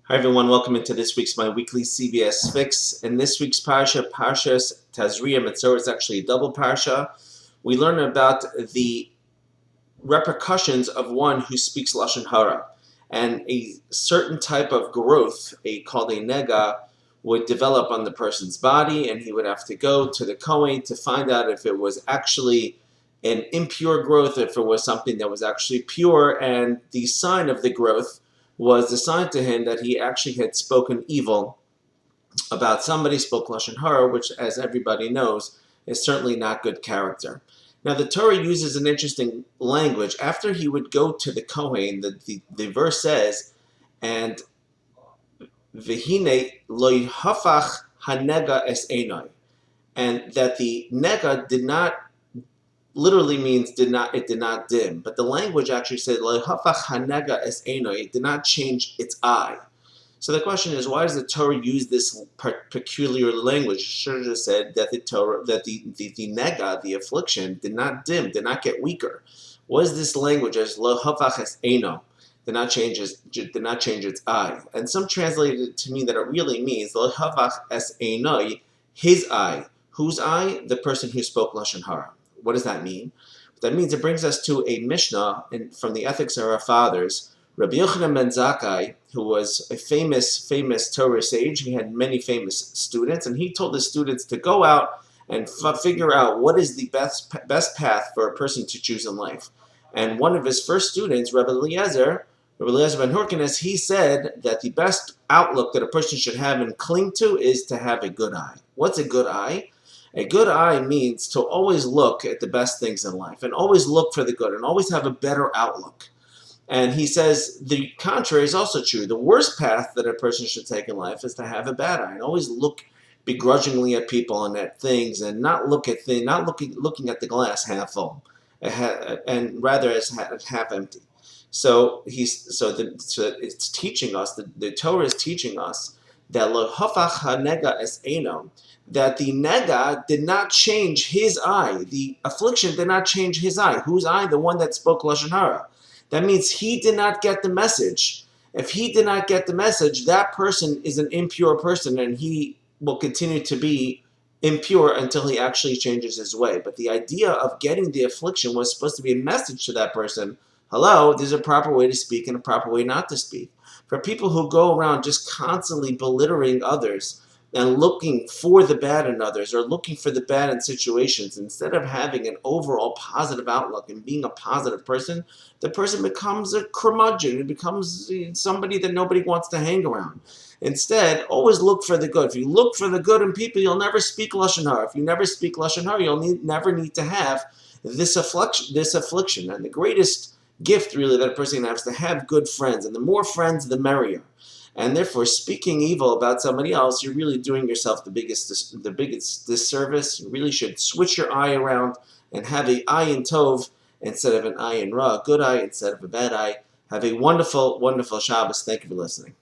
Hi everyone, welcome into this week's My Weekly CBS Fix. In this week's Parsha, Parshas Tazria Mitzvah, is actually a double Parsha. We learn about the repercussions of one who speaks Loshon Hara. And a certain type of growth, called a nega, would develop on the person's body, and he would have to go to the Kohen to find out if it was actually an impure growth, if it was something that was actually pure, and the sign of the growth was the sign to him that he actually had spoken evil about somebody, spoke Loshon Hara, which, as everybody knows, is certainly not good character. Now, the Torah uses an interesting language. After he would go to the Kohen, the verse says, and V'hine lo hafach hanega es enoi, and that the nega did not literally means it did not dim, but the language actually said lo hafach hanega es enoi, it did not change its eye. So the question is, why does the Torah use this peculiar language? It should have just said that the nega, the affliction, did not dim, did not get weaker. What is this language as lo hafach es eno? Did not change its eye. And some translated it to mean that it really means lo havach es einoi, his eye. Whose eye? The person who spoke Loshon Hara. What does that mean? That means it brings us to a Mishnah from the Ethics of Our Fathers. Rabbi Yochanan ben Zakkai, who was a famous Torah sage, he had many famous students, and he told his students to go out and figure out what is the best path for a person to choose in life. And one of his first students, Rabbi Eliezer ben Hyrcanus, he said that the best outlook that a person should have and cling to is to have a good eye. What's a good eye? A good eye means to always look at the best things in life and always look for the good and always have a better outlook. And he says the contrary is also true. The worst path that a person should take in life is to have a bad eye and always look begrudgingly at people and at things and not looking at the glass half full and rather as half empty. So it's teaching us, the Torah is teaching us that lo hafach hanega es eno, that the nega did not change his eye, the affliction did not change his eye. Whose eye? The one that spoke Loshon Hara. That means he did not get the message. If he did not get the message, that person is an impure person, and he will continue to be impure until he actually changes his way. But the idea of getting the affliction was supposed to be a message to that person. Hello, there's a proper way to speak and a proper way not to speak. For people who go around just constantly belittling others and looking for the bad in others or looking for the bad in situations, instead of having an overall positive outlook and being a positive person, the person becomes a curmudgeon. It becomes somebody that nobody wants to hang around. Instead, always look for the good. If you look for the good in people, you'll never speak Loshon Hara. If you never speak Loshon Hara, you'll never need to have this affliction. And the greatest gift really that a person can have is to have good friends, and the more friends the merrier. And therefore, speaking evil about somebody else, you're really doing yourself the biggest disservice. You really should switch your eye around and have an eye in tov instead of an eye in ra, a good eye instead of a bad eye. Have a wonderful Shabbos. Thank you for listening.